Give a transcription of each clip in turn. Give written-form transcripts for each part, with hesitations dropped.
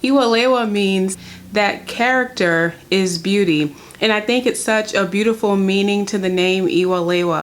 Iwalewa means that character is beauty, and I think it's such a beautiful meaning to the name Iwalewa.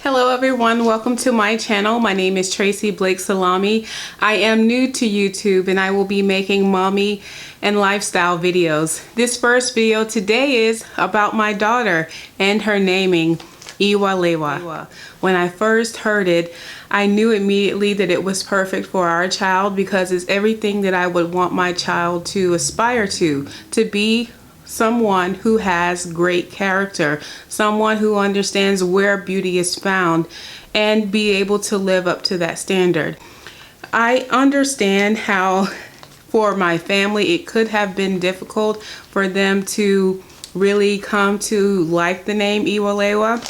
Hello everyone, welcome to my channel. My name is Tracy Blake Salami. I am new to YouTube and I will be making mommy and lifestyle videos. This first video today is about my daughter and her naming, Iwalewa. When I first heard it, I knew immediately that it was perfect for our child because it's everything that I would want my child to aspire to be someone who has great character, someone who understands where beauty is found and be able to live up to that standard. I understand how for my family it could have been difficult for them to really come to like the name Iwalewa.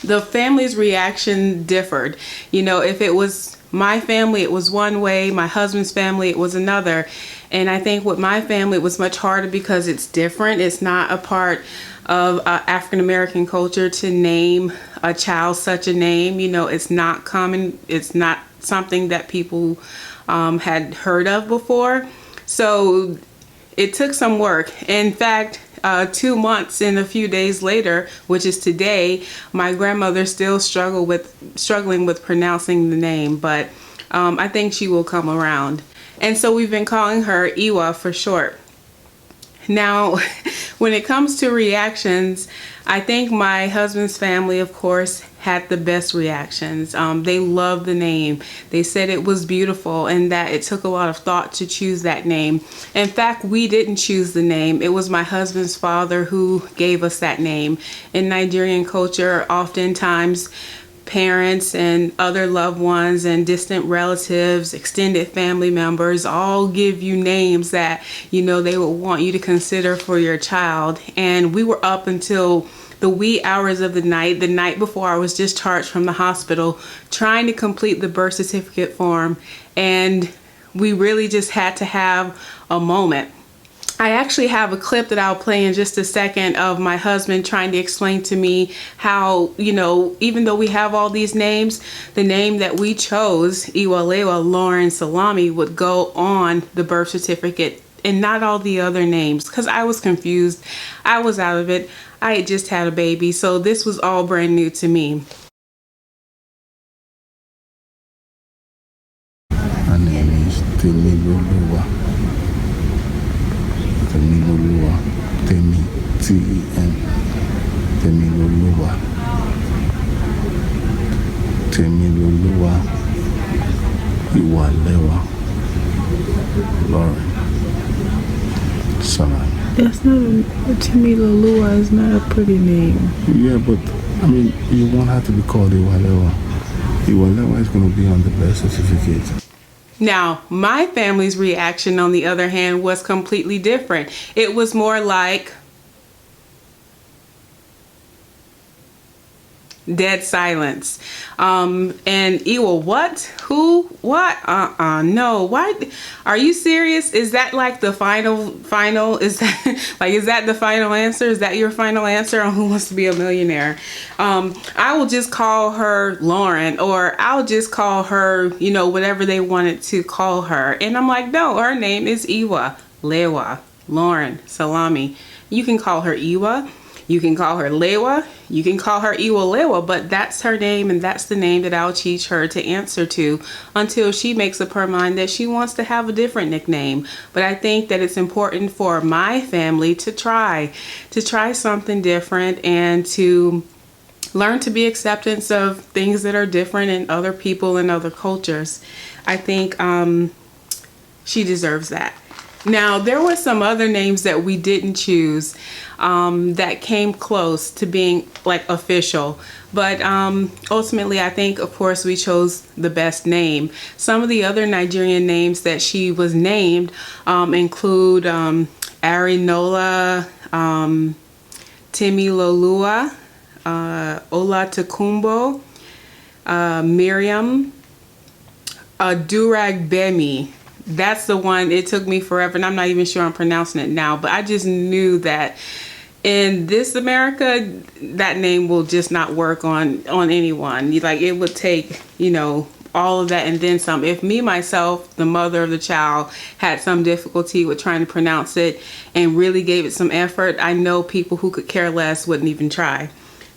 The family's reaction differed. You know, if it was my family, it was one way, my husband's family, it was another. And I think with my family, it was much harder because it's different. It's not a part of African-American culture to name a child such a name. You know, it's not common. It's not something that people had heard of before. So it took some work. In fact, 2 months and a few days later, which is today, my grandmother still struggling with pronouncing the name, but I think she will come around. And so we've been calling her Iwa for short. Now, when it comes to reactions, I think my husband's family, of course, had the best reactions. They loved the name. They said it was beautiful and that it took a lot of thought to choose that name. In fact, we didn't choose the name. It was my husband's father who gave us that name. In Nigerian culture, oftentimes parents and other loved ones and distant relatives, extended family members all give you names that, you know, they would want you to consider for your child. And we were up until the wee hours of the night before I was discharged from the hospital, trying to complete the birth certificate form. And we really just had to have a moment. I actually have a clip that I'll play in just a second of my husband trying to explain to me how, you know, even though we have all these names, the name that we chose, Iwalewa Lauren Salami, would go on the birth certificate and not all the other names, because I was confused. I was out of it. I had just had a baby, so this was all brand new to me. My name is Temiloluwa. Temiloluwa. Temi, T-E-M. Temiloluwa. Temiloluwa. Iwalewa. Lauren Salami. That's not a Temiloluwa is not a pretty name. Yeah, but I mean, you won't have to be called Iwalewa. Iwalewa is going to be on the birth certificate. Now, my family's reaction, on the other hand, was completely different. It was more like dead silence. And Iwa, what? Who? What? No. Why? Are you serious? Is that like the final? Is that like, is that the final answer? Is that your final answer on Who Wants to Be a Millionaire? I will just call her Lauren, or I'll just call her, you know, whatever they wanted to call her. And I'm like, no, her name is Iwalewa Lauren Salami. You can call her Iwa. You can call her Lewa, you can call her Iwalewa, but that's her name and that's the name that I'll teach her to answer to until she makes up her mind that she wants to have a different nickname. But I think that it's important for my family to try something different and to learn to be acceptance of things that are different in other people and other cultures. I think she deserves that. Now, there were some other names that we didn't choose that came close to being like official. But ultimately, I think, of course, we chose the best name. Some of the other Nigerian names that she was named include Arinola, Timilolua, Olatokunbo, Miriam, Duragbemi. That's the one. It took me forever, and I'm not even sure I'm pronouncing it now, but I just knew that in this America, that name will just not work on anyone. Like, it would take, you know, all of that and then some. If me, myself, the mother of the child, had some difficulty with trying to pronounce it and really gave it some effort, I know people who could care less wouldn't even try.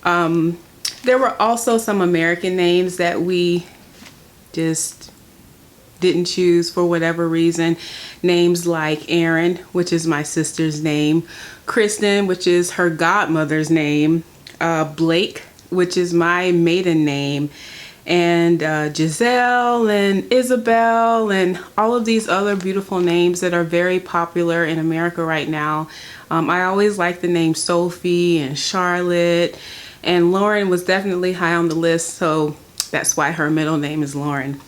There were also some American names that we just didn't choose for whatever reason. Names like Aaron, which is my sister's name, Kristen, which is her godmother's name, Blake, which is my maiden name, and Giselle and Isabel and all of these other beautiful names that are very popular in America right now. I always liked the name Sophie and Charlotte, and Lauren was definitely high on the list, so that's why her middle name is Lauren.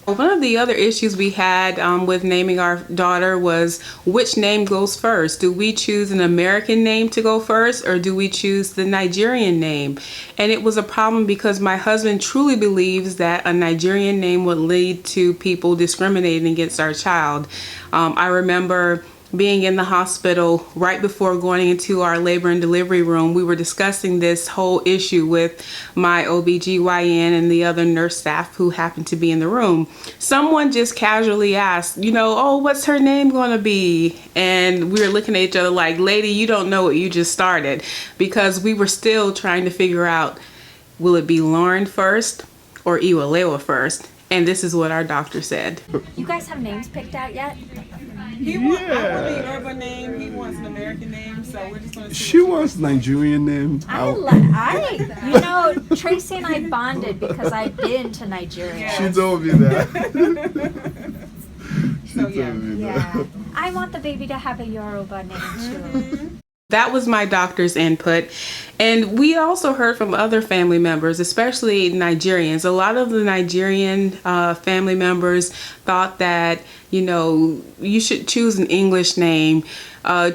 One of the other issues we had with naming our daughter was which name goes first. Do we choose an American name to go first, or do we choose the Nigerian name? And it was a problem because my husband truly believes that a Nigerian name would lead to people discriminating against our child. I remember being in the hospital right before going into our labor and delivery room. We were discussing this whole issue with my OBGYN and the other nurse staff who happened to be in the room. Someone just casually asked, you know, oh, what's her name going to be? And we were looking at each other like, lady, you don't know what you just started, because we were still trying to figure out, will it be Lauren first or Iwalewa first? And this is what our doctor said. You guys have names picked out yet? I want the urban name. He wants an American name, so we're just gonna see. She wants Nigerian name. You know, Tracy and I bonded because I've been to Nigeria. She told me that. Yeah. I want the baby to have a Yoruba name too. That was my doctor's input. And we also heard from other family members, especially Nigerians. A lot of the Nigerian family members thought that, you know, you should choose an English name.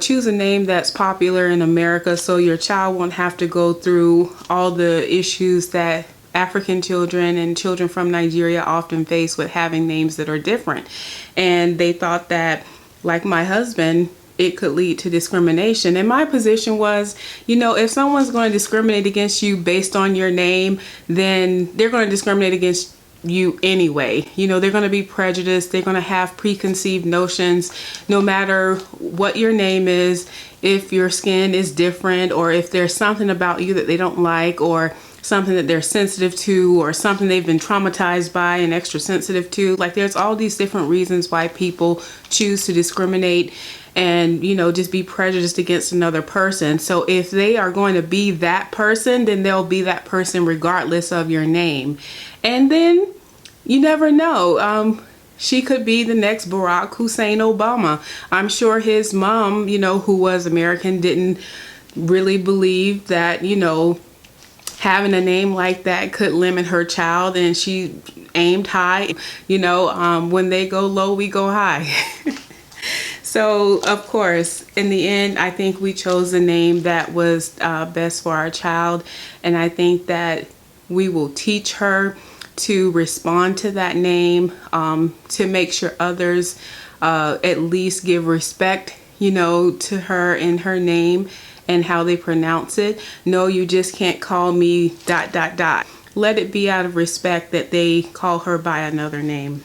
Choose a name that's popular in America so your child won't have to go through all the issues that African children and children from Nigeria often face with having names that are different. And they thought that, like my husband, it could lead to discrimination. And my position was, you know, if someone's going to discriminate against you based on your name, then they're going to discriminate against you anyway. You know, they're going to be prejudiced. They're going to have preconceived notions, no matter what your name is. If your skin is different, or if there's something about you that they don't like, or something that they're sensitive to, or something they've been traumatized by and extra sensitive to. Like, there's all these different reasons why people choose to discriminate and, you know, just be prejudiced against another person. So if they are going to be that person, then they'll be that person regardless of your name. And then you never know. She could be the next Barack Hussein Obama. I'm sure his mom, you know, who was American, didn't really believe that, you know, having a name like that could limit her child, and she aimed high. You know, when they go low, we go high. So, of course, in the end, I think we chose a name that was best for our child. And I think that we will teach her to respond to that name, to make sure others at least give respect, you know, to her and her name and how they pronounce it. No, you just can't call me ... Let it be out of respect that they call her by another name.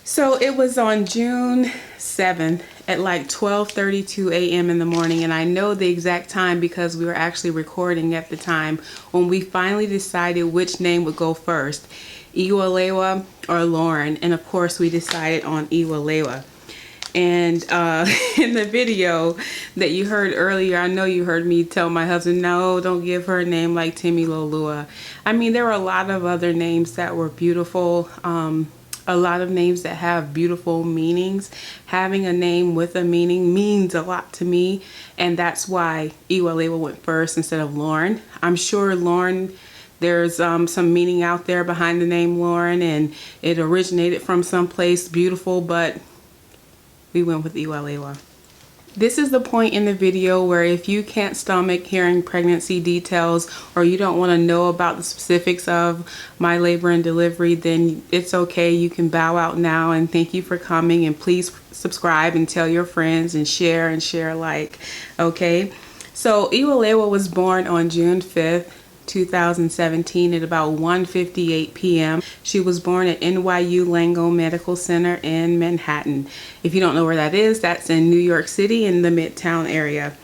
So it was on June 7th at like 12:32 a.m. in the morning, and I know the exact time because we were actually recording at the time, when we finally decided which name would go first, Iwalewa or Lauren. And of course we decided on Iwalewa. And in the video that you heard earlier, I know you heard me tell my husband, no, don't give her a name like Timilolua. I mean, there were a lot of other names that were beautiful. a lot of names that have beautiful meanings. Having a name with a meaning means a lot to me, and that's why Iwalewa went first instead of Lauren. I'm sure Lauren, there's some meaning out there behind the name Lauren, and it originated from someplace beautiful, but we went with Iwalewa. This is the point in the video where if you can't stomach hearing pregnancy details, or you don't want to know about the specifics of my labor and delivery, then it's okay. You can bow out now, and thank you for coming, and please subscribe and tell your friends and share alike. Okay, so Iwalewa was born on June 5th, 2017 at about 1:58 p.m. She was born at NYU Langone Medical Center in Manhattan. If you don't know where that is, that's in New York City in the Midtown area.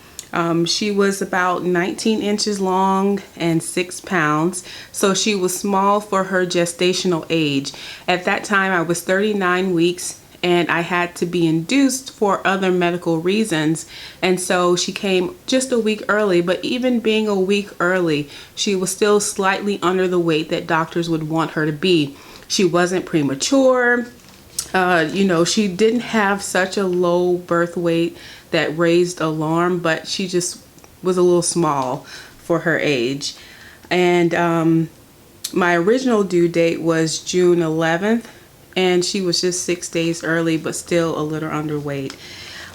She was about 19 inches long and 6 pounds, so she was small for her gestational age. At that time, I was 39 weeks and I had to be induced for other medical reasons, and so she came just a week early. But even being a week early, she was still slightly under the weight that doctors would want her to be. She wasn't premature. She didn't have such a low birth weight that raised alarm, but she just was a little small for her age. And my original due date was June 11th, and she was just 6 days early, but still a little underweight.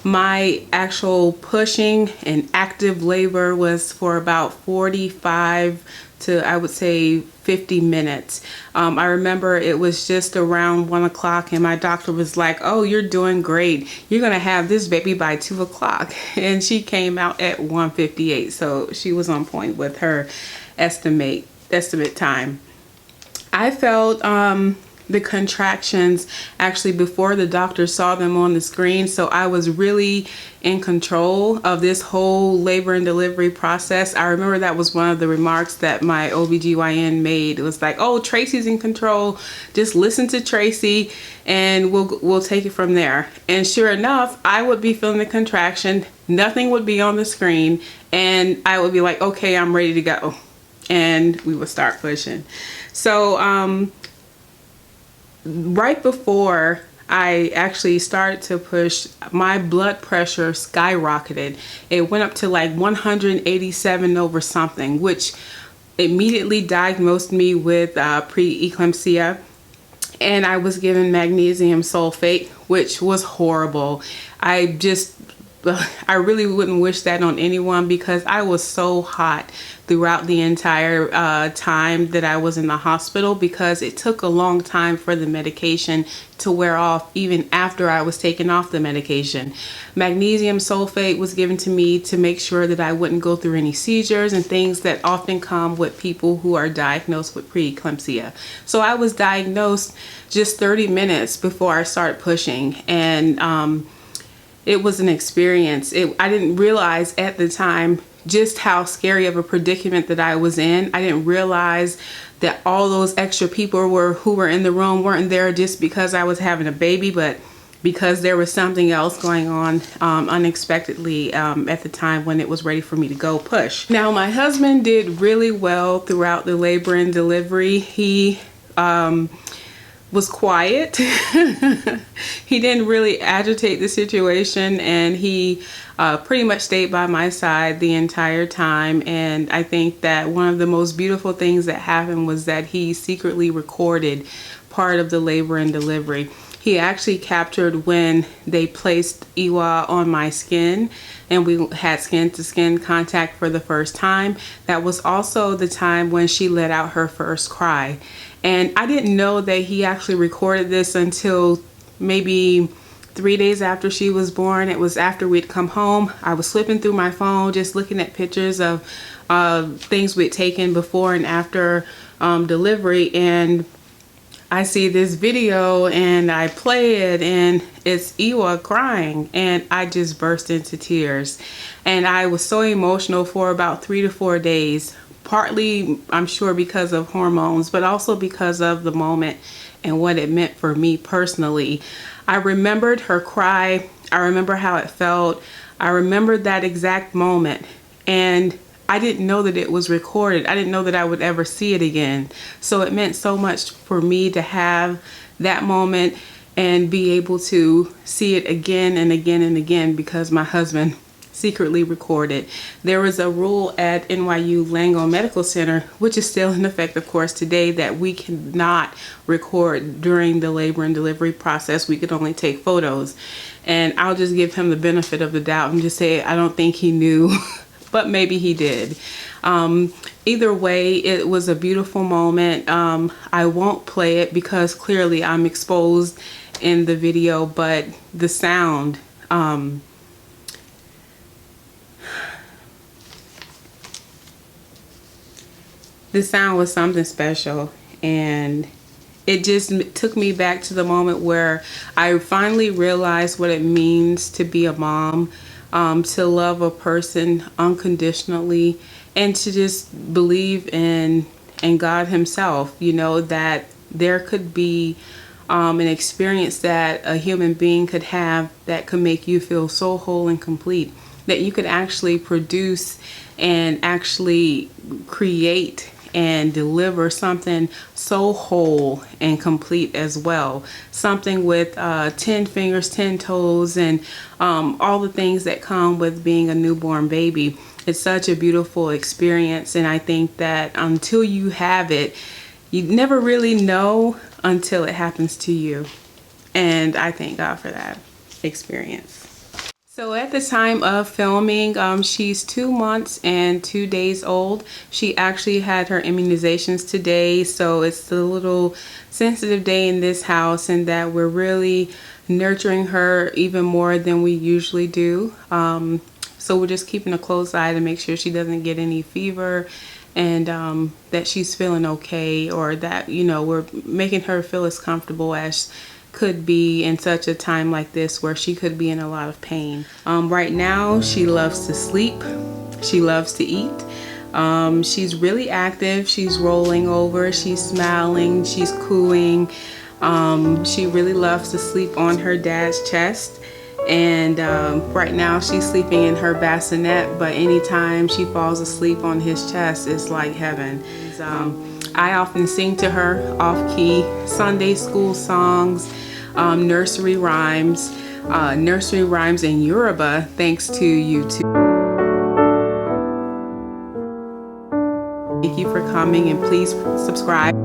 My actual pushing and active labor was for about 45 to, I would say, 50 minutes. I remember it was just around 1 o'clock, and my doctor was like, "Oh, you're doing great. You're gonna have this baby by 2 o'clock." And she came out at 1:58, so she was on point with her estimate time. I felt the contractions actually before the doctor saw them on the screen, so I was really in control of this whole labor and delivery process. I remember that was one of the remarks that my OBGYN made. It was like, "Oh, Tracy's in control. Just listen to Tracy and we'll take it from there." And sure enough, I would be feeling the contraction, nothing would be on the screen, and I would be like, "Okay, I'm ready to go." And we would start pushing. So right before I actually started to push, my blood pressure skyrocketed. It went up to like 187 over something, which immediately diagnosed me with pre-eclampsia. And I was given magnesium sulfate, which was horrible. I really wouldn't wish that on anyone, because I was so hot throughout the entire time that I was in the hospital, because it took a long time for the medication to wear off even after I was taken off the medication. Magnesium sulfate was given to me to make sure that I wouldn't go through any seizures and things that often come with people who are diagnosed with pre-eclampsia. So I was diagnosed just 30 minutes before I started pushing, and it was an experience. I didn't realize at the time just how scary of a predicament that I was in. I didn't realize that all those extra people who were in the room weren't there just because I was having a baby, but because there was something else going on unexpectedly at the time when it was ready for me to go push. Now, my husband did really well throughout the labor and delivery. He was quiet. He didn't really agitate the situation, and he pretty much stayed by my side the entire time. And I think that one of the most beautiful things that happened was that he secretly recorded part of the labor and delivery. He actually captured when they placed Iwa on my skin and we had skin-to-skin contact for the first time. That was also the time when she let out her first cry. And I didn't know that he actually recorded this until maybe 3 days after she was born. It was after we'd come home. I was flipping through my phone, just looking at pictures of things we'd taken before and after delivery, and I see this video and I play it, and it's Iwa crying, and I just burst into tears. And I was so emotional for about 3 to 4 days, partly I'm sure because of hormones, but also because of the moment and what it meant for me personally. I remembered her cry. I remember how it felt. I remembered that exact moment, and I didn't know that it was recorded. I didn't know that I would ever see it again. So it meant so much for me to have that moment and be able to see it again and again and again because my husband secretly recorded. There was a rule at NYU Langone Medical Center, which is still in effect, of course, today, that we cannot record during the labor and delivery process. We could only take photos. And I'll just give him the benefit of the doubt and just say I don't think he knew, but maybe he did. Either way, it was a beautiful moment. I won't play it because clearly I'm exposed in the video, but the sound, the sound was something special, and it just took me back to the moment where I finally realized what it means to be a mom, to love a person unconditionally, and to just believe in God himself, you know, that there could be an experience that a human being could have that could make you feel so whole and complete, that you could actually produce and actually create and deliver something so whole and complete as well. Something with 10 fingers, 10 toes, and all the things that come with being a newborn baby. It's such a beautiful experience, and I think that until you have it, you never really know until it happens to you. And I thank God for that experience. So at the time of filming, she's 2 months and 2 days old. She actually had her immunizations today, so it's a little sensitive day in this house, and that we're really nurturing her even more than we usually do. So we're just keeping a close eye to make sure she doesn't get any fever, and that she's feeling okay, or that, you know, we're making her feel as comfortable as could be in such a time like this where she could be in a lot of pain. Right now she loves to sleep, she loves to eat, she's really active, she's rolling over, she's smiling, she's cooing. She really loves to sleep on her dad's chest, and right now she's sleeping in her bassinet, but anytime she falls asleep on his chest, it's like heaven. I often sing to her off-key Sunday school songs, nursery rhymes in Yoruba, thanks to YouTube. Thank you for coming, and please subscribe.